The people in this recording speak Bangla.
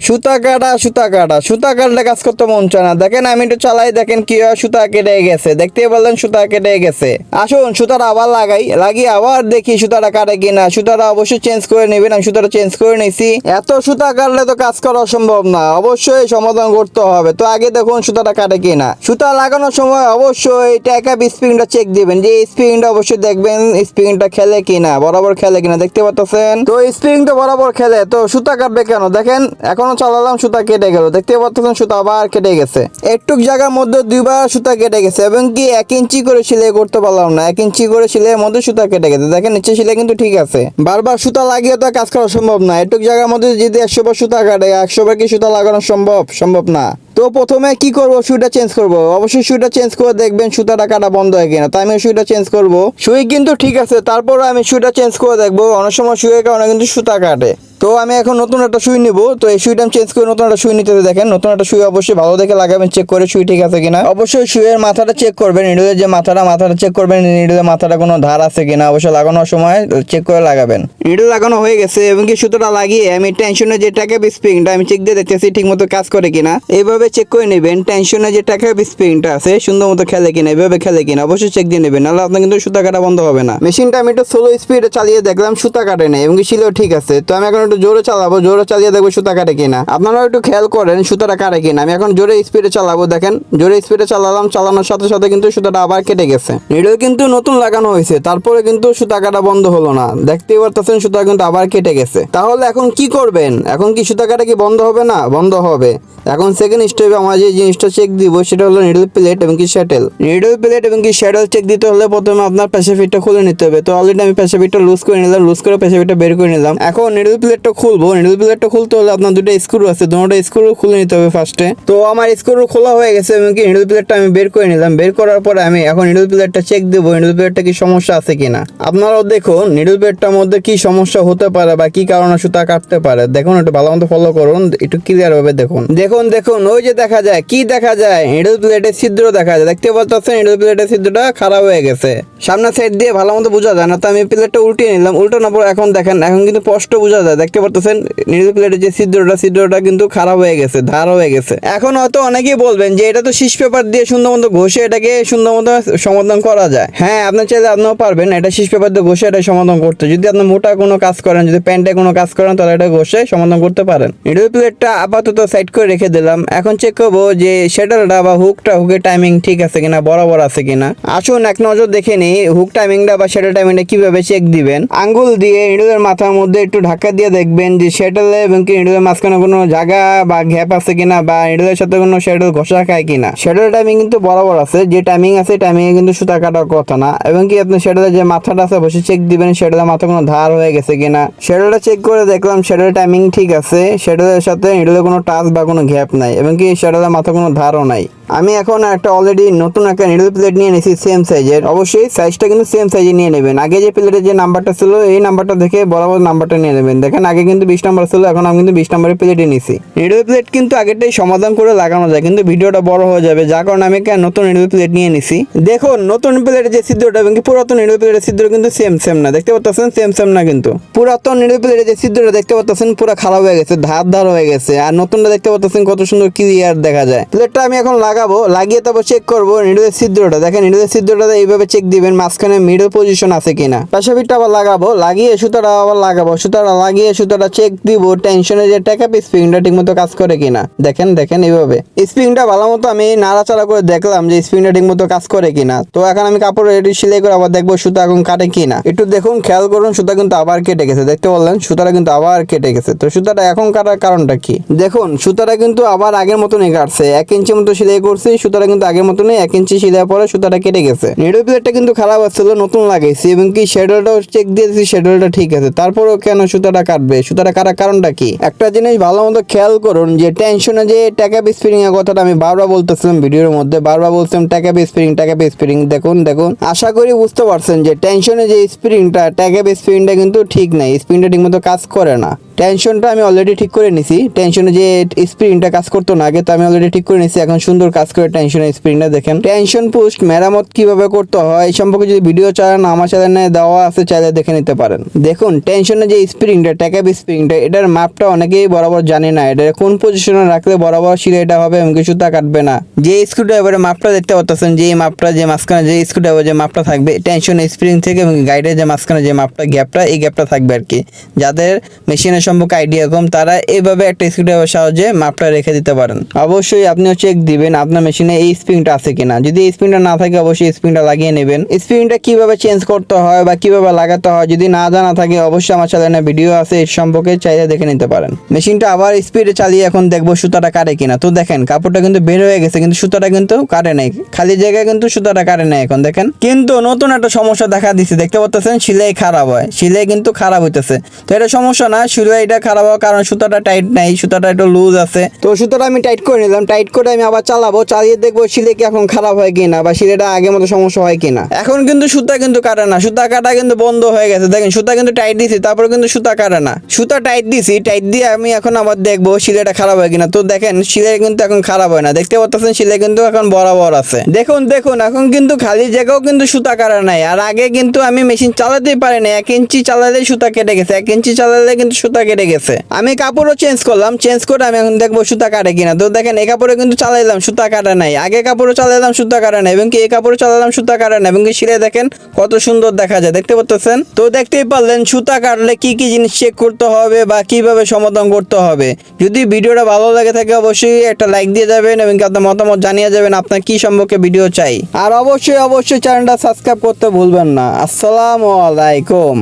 সুতা কাটা সুতা কাটা সুতা কাটলে কাজ করতে মন চায় না। দেখেন আমি একটু চালাই, দেখেন কি হয়, সুতা কেটে গেছে। দেখতেই বললেন সুতা কেটে গেছে। আসুন সুতাটা আবার লাগিয়ে আবার দেখি সুতাটা কাটে কিনা। সুতাটা অবশ্যই চেঞ্জ করে নেবেন। আমি সুতাটা চেঞ্জ করে নিয়েছি। এত সুতা কাটলে তো কাজ করা সম্ভব না, অবশ্যই সমাধান করতে হবে। তো আগে দেখুন সুতাটা কাটে কিনা। সুতা লাগানোর সময় অবশ্যই ট্যাকআপ স্প্রিংটা চেক দিবেন, যে স্প্রিংটা অবশ্যই দেখবেন স্প্রিংটা খেলে কিনা, বরাবর খেলে কিনা। দেখতে পাচ্ছেন তো স্প্রিংটা বরাবর খেলে, তো সুতা কাটবে কেন? দেখেন এখনো চালালাম, সুতা কেটে গেল। দেখতে পাচ্ছেন সুতা আবার কেটে গেছে। একটু জায়গার মধ্যে দুইবার সুতা কেটে গেছে, এবং কি 1 ইঞ্চি করে সেলাই করতে পারলাম না। 1 ইঞ্চি করে সেলাইয়ের মধ্যে সুতা কেটে গেছে। দেখেন নিচে সেলাই কিন্তু ঠিক আছে। বারবার সুতা লাগিয়ে তো কাজ করা সম্ভব না। একটু জায়গার মধ্যে যদি 100 বার সুতা কাটে, 100 বার কি সুতা লাগানো সম্ভব না। তো প্রথমে কি করব, সুইটা চেঞ্জ করব। অবশ্যই সুইটা চেঞ্জ করে দেখবেন সুতাটা কাটা বন্ধ হয় কিনা। তাই আমি সুইটা চেঞ্জ করব। সুই কিন্তু ঠিক আছে, তারপর আমি সুইটা চেঞ্জ করে দেখবো। অনেক সময় সুইয়ের কারণে কিন্তু সুতা কাটে। তো আমি এখন নতুন একটা সুই নিব। তো এই সুইটা আমি চেঞ্জ করে নতুন একটা সুই নিতে। দেখেন নতুন একটা সুই অবশ্যই ভালো দেখে লাগাবেন, চেক করে সুই ঠিক আছে কিনা। অবশ্যই সুইয়ের মাথাটা চেক করবেন, নিডলের যে মাথাটা চেক করবেন, নিডলের মাথাটা কোনো ধার আছে কিনা। অবশ্যই লাগানোর সময় চেক করে লাগাবেন। নিডল লাগানো হয়ে গেছে, এবং কি সুতোটা লাগিয়ে আমি টেনশনে যে ট্যাকআপ স্প্রিংটা আমি চেক দিয়ে দেখতেছি ঠিক মতো কাজ করে কিনা। এইভাবে চেক করে নেবেন। টেনশনে যে ট্যাকআপ স্প্রিংটা আছে সুন্দর মতো খেলে কিনা, এইভাবে খেলে কিনা অবশ্যই চেক দিয়ে নেবেন, নাহলে আপনার কিন্তু সুতা কাটা বন্ধ হবে না। মেশিনটা আমি একটু স্লো স্পিডে চালিয়ে দেখলাম সুতা কাটে না, এবং কি ছিল ঠিক আছে। তো আমি এখন একটু জোরে চালাবো, জোরে চালিয়ে দেখবো সুতা কাটে কিনা। আপনারা একটু খেয়াল করেন সুতাটা কাটে কিনা। আমি এখন জোরে স্পিডে চালাবো। দেখেন জোরে স্পিডে চালালাম, চালানোর সাথে সাথে কিন্তু সুতাটা আবার কেটে গেছে। নিডল কিন্তু নতুন লাগানো হয়েছে, তারপরে কিন্তু সুতা কাটা বন্ধ হলো না। দেখতেই পারতেছেন সুতা কিন্তু আবার কেটে গেছে। তাহলে এখন কি করবেন? এখন কি সুতা কাটা কি বন্ধ হবে না? বন্ধ হবে। এখন সেকেন্ড স্টেপে আমরা যে জিনিসটা চেক দিব সেটা হলো নিডল প্লেট এবং কি শ্যাটেল। নিডল প্লেট এবং কি শ্যাটেল চেক দিতে হলে প্রথমে আপনার প্রেসার ফিটটা খুলে নিতে হবে। তো অলরেডি আমি প্রেসার ফিটটা লুজ করে নিলাম, লুজ করে প্রেসার ফিটটা বের করে নিলাম। এখন নিডল প্লেটটা খুলবো। নিডল প্লেটটা খুলতে হলে আপনার দুটো স্ক্রু আছে, দুটো স্ক্রু খুলে নিতে হবে ফার্স্টে। তো আমার স্ক্রু খোলা হয়ে গেছে, এবং কি নিডল প্লেটটা আমি বের করে নিলাম। বের করার পরে আমি এখন নিডল প্লেটটা চেক দেবো, নিডল প্লেটটা কি সমস্যা আছে কিনা। আপনারাও দেখুন নিডল প্লেটটার মধ্যে কি সমস্যা হতে পারে বা কি কারণে সুতা কাটতে পারে। দেখুন একটু ভালো মতো ফলো করুন, একটু ক্লিয়ার ভাবে দেখুন। দেখুন ওই যে দেখা যায়, কি দেখা যায়, নিডল প্লেটের ছিদ্র দেখা যায়। দেখতে পাচ্ছেন নিডল প্লেটের ছিদ্রটা খারাপ হয়ে গেছে। সামনের সাইড দিয়ে ভালো মতো বোঝা যায় না, তো আমি প্লেটটা উল্টিয়ে নিলাম। উল্টানোর পর এখন দেখেন এখন কিন্তু স্পষ্ট বোঝা যায়। দেখতে পাচ্ছেন নিডল প্লেটের যে ছিদ্রটা কিন্তু খারাপ হয়ে গেছে, ধার হয়ে গেছে। এখন হয়তো অনেকেই বলবেন যে এটা তো শীষ পেপার দিয়ে সুন্দর মতো ঘষে এটাকে সুন্দর মতো সমাধান করা যায়। হ্যাঁ, আপনার চাইলে আপনিও পারবেন এটা শীষ পেপার দিয়ে ঘষে এটা সমাধান করতে। যদি আপনি মোটা কোনো কাজ করেন, যদি প্যান্টে কোনো কাজ করেন, তাহলে এটা ঘষে সমাধান করতে পারেন। নিডল প্লেটটা আপাতত সাইড করে রেখে দিলাম। এখন চেক করবো যে শ্যাটেলটা বা হুকের টাইমিং ঠিক আছে কিনা, বরাবর আছে কিনা। আসুন এক নজর দেখে নিই হুক টাইমিংটা বা শ্যাটেল টাইমিংটা কিভাবে চেক দিবেন। আঙ্গুল দিয়ে নিডলের মাথার মধ্যে একটু ধাক্কা দিয়ে দেখবেন যে শ্যাটেলে এবং কি নিডলের মাঝখানে কোনো জায়গা বা গ্যাপ আছে কিনা, বা নিডলের সাথে কোনো শ্যাটেল ঘষা খায় কিনা। শ্যাটেল টাইমিং কিন্তু বরাবর আছে, যে টাইমিং আছে টাইমিংয়ে কিন্তু সুতা কাটার কথা না। এবং কি আপনি শ্যাটেলের যে মাথাটা আছে বসে চেক দিবেন শ্যাটেলের মাথা কোনো ধার হয়ে গেছে কিনা। শ্যাটেলটা চেক করে দেখলাম শ্যাটেল টাইমিং ঠিক আছে, শ্যাটেলের সাথে নিডলের কোনো টাচ বা কোনো গ্যাপ নাই, এবং কি শ্যাটেলের মাথা কোনো ধারও নাই। আমি এখন একটা অলরেডি নতুন একটা নিডল প্লেট নিয়ে নিয়েছি সেম সাইজের। অবশ্যই সাইজটা কিন্তু সেম সাইজে নিয়ে নেবেন। আগে যে প্লেটের যে নাম্বারটা ছিল এই নাম্বারটা দেখে বরাবর নাম্বারটা নিয়ে নেবেন। দেখেন আগে কিন্তু 20 নাম্বার ছিল, এখন আমি কিন্তু 20 নাম্বারের প্লেটে নিয়েছি। নিডল প্লেট কিন্তু আগেরটাই সমাধান করে লাগানো যায়, কিন্তু ভিডিওটা বড় হয়ে যাবে, যার কারণে আমি নতুন নিডল প্লেট নিয়ে নিছি। দেখুন নতুন প্লেটের যে ছিদ্রটা এবং পুরাতন নিডল প্লেটের ছিদ্র কিন্তু সেম না। দেখতে পাচ্ছেন সেম না, কিন্তু পুরাতন নিডল প্লেটের যে ছিদ্রটা দেখতে পাচ্ছেন পুরো খারাপ হয়ে গেছে, ধার হয়ে গেছে। আর নতুনটা দেখতে পাচ্ছেন কত সুন্দর ক্লিয়ার দেখা যায়। প্লেটটা আমি এখন লাগাবো, লাগিয়ে তারপর চেক করবো নিডলের ছিদ্রটা। দেখেন নিডলের ছিদ্রটা এইভাবে চেক দিবেন মাঝখানে মিডল পজিশন আছে কিনা। পাশাপিটা আবার লাগাবো, লাগিয়ে সুতাটা আবার লাগাবো। সুতাটা লাগিয়ে সুতাটা চেক দিব টেনশনে যে ট্যাকআপ স্প্রিংটা ঠিকমতো কাজ করে কিনা। দেখেন এইভাবে স্প্রিংটা ভালো মতো আমি নাড়াচাড়া করে দেখলাম যে স্প্রিংটা ঠিকমতো কাজ করে কিনা। তো এখন আমি কাপড় রেডি সেলাই করে আবার দেখবো সুতা এখন কাটে কিনা। একটু দেখুন খেয়াল করুন, সুতা কিন্তু আবার কেটে গেছে। দেখতে বললেন সুতাটা কিন্তু আবার কেটে গেছে। তো সুতাটা এখন কাটার কারণটা কি? দেখুন সুতাটা কিন্তু আবার আগের মতনই কাটছে। 1 ইঞ্চি মতো সেলাই করছি, সুতাটা কিন্তু আগের মতনই 1 ইঞ্চি সেলাই পরে সুতাটা কেটে গেছে। নিডল প্লেটটা কিন্তু খারাপ আসছিল, নতুন লাগাইছি, এবং কি শ্যাডেলটাও চেক দিয়েছি, শ্যাডেলটা ঠিক আছে। তারপরেও কেন সুতাটা কাটবে? সুতাটা কাটার কারণটা কি? একটা জিনিস ভালো মতো খেয়াল করুন যে টেনশনে যে ট্যাকআপ স্প্রিং এর কথাটা আমি বারবার বলতেছিলাম ভিডিওর মধ্যে, বারবার বলছিলাম ট্যাকআপ স্প্রিং। দেখুন আশা করি বুঝতে পারছেন যে টেনশনে যে স্প্রিংটা ট্যাকআপ স্প্রিংটা কিন্তু ঠিক নাই, স্প্রিংটা ঠিকমতো কাজ করে না। টেনশনটা আমি অলরেডি ঠিক করে নিছি। টেনশনে যে স্প্রিংটা কাজ করতো না আগে, তো আমি অলরেডি ঠিক করে নিছি, এখন সুন্দর কাজ করে টেনশনের স্প্রিংটা দেখেন। টেনশন পুশ মেরামত কিভাবে করতে হয় এই সম্পর্কে যদি ভিডিও চান আমার চ্যানেলে দেওয়া আছে, চাইলে দেখে নিতে পারেন। দেখুন টেনশনের যে স্প্রিংটা, ট্যাকআপ স্প্রিংটা, এটার মাপটা অনেকেই বরাবর জানে না, এটা কোন পজিশনে রাখলে বরাবর সিলাইটা হবে এবং সুতা কাটবে না। যে স্ক্রুড্রাইভারের মাপটা দেখতে পাচ্ছেন, যে মাপটা, যে মাঝখানে যে স্ক্রুড্রাইভার যে মাপটা থাকবে টেনশন স্প্রিং থেকে এবং গাইডের যে মাঝখানে যে মাপটা, গ্যাপটা, এই গ্যাপটা থাকবে আর কি। যাদের মেশিনের সম্পর্কে আইডিয়া কম তারা এইভাবে একটা স্ক্রুড্রাইভার সাহায্যে মাপটা রেখে দিতে পারেন। অবশ্যই আপনিও চেক দিবেন আপনার মেশিনে এই স্প্রিংটা আছে কিনা। যদি এই স্প্রিংটা না থাকে অবশ্যই স্প্রিংটা লাগিয়ে নেবেন। স্প্রিংটা কিভাবে চেঞ্জ করতে হয় বা কিভাবে লাগাতে হয় যদি না জানা থাকে অবশ্যই আমার চ্যানেলে ভিডিও আছে এই সম্পর্কে, চাইলে দেখে নিতে পারেন। মেশিনটা আবার স্পিডে চালিয়ে এখন দেখবো সুতাটা কাটে কিনা। তো দেখেন কাপড়টা কিন্তু বের হয়ে গেছে কিন্তু সুতাটা কিন্তু কাটে নাই, খালি জায়গায় কিন্তু সুতাটা কাটে নাই এখন দেখেন। কিন্তু নতুন একটা সমস্যা দেখা দিচ্ছে, দেখতে পাচ্ছেন সিলাই খারাপ হয়, সিলাই কিন্তু খারাপ হইতেছে। তো এটা সমস্যা না, সিলাইটা খারাপ হওয়ার কারণ সুতাটা টাইট নাই, সুতাটা একটু লুজ আছে। তো সুতাটা আমি টাইট করে নিলাম, টাইট করে আমি আবার চালাবো, চালিয়ে দেখবো সিলাই কি এখন খারাপ হয় কিনা বা সিলাইটা আগের মতো সমস্যা হয় কিনা। এখন কিন্তু সুতা কিন্তু কাটে না, সুতা কাটা কিন্তু বন্ধ হয়ে গেছে। দেখেন সুতা কিন্তু টাইট দিছি, তারপরে কিন্তু সুতা কাটে না। সুতা টাইট দিছি, টাইট দিয়ে আমি এখন আবার দেখবো সিলাইটা খারাপ হয় কিনা। তো দেখেন সিলাই কিন্তু এখন খারাপ হয় না, দেখতে পাচ্ছেন সিলাই কিন্তু এখন বরাবর আছে। দেখুন দেখুন এখন কিন্তু খালি জায়গাও কিন্তু সুতা কাটা নাই। আর আগে কিন্তু আমি মেশিন চালাতেই পারি না, 1 ইঞ্চি চালালে সুতা কেটে গেছে, 1 ইঞ্চি চালালে কিন্তু সুতা কেটে গেছে। আমি কাপড়ও চেঞ্জ করলাম, চেঞ্জ করে আমি এখন দেখবো সুতা কাটে কিনা। তো দেখেন এই কাপড়ে কিন্তু চালাইলাম সুতা কাটা নাই, আগে কাপড়ও চালাইলাম সুতা কাটা নাই, এবং কি এই কাপড়ে চালালাম সুতা কাটা নাই, এবং কি সিলাই দেখেন কত সুন্দর দেখা যায়, দেখতে পাচ্ছেন। তো দেখতেই পারলেন সুতা কাটলে কি কি জিনিস চেক করতে হবে বা কিভাবে সমাধান করতে হবে। যদি ভিডিওটা ভালো লাগে থাকে অবশ্যই একটা লাইক দিয়ে যাবেন এবং আপনার মতামত জানিয়ে যাবেন আপনার কি সম্পর্কে ভিডিও চাই। আর অবশ্যই চ্যানেলটা সাবস্ক্রাইব করতে ভুলবেন না। আসসালামু আলাইকুম।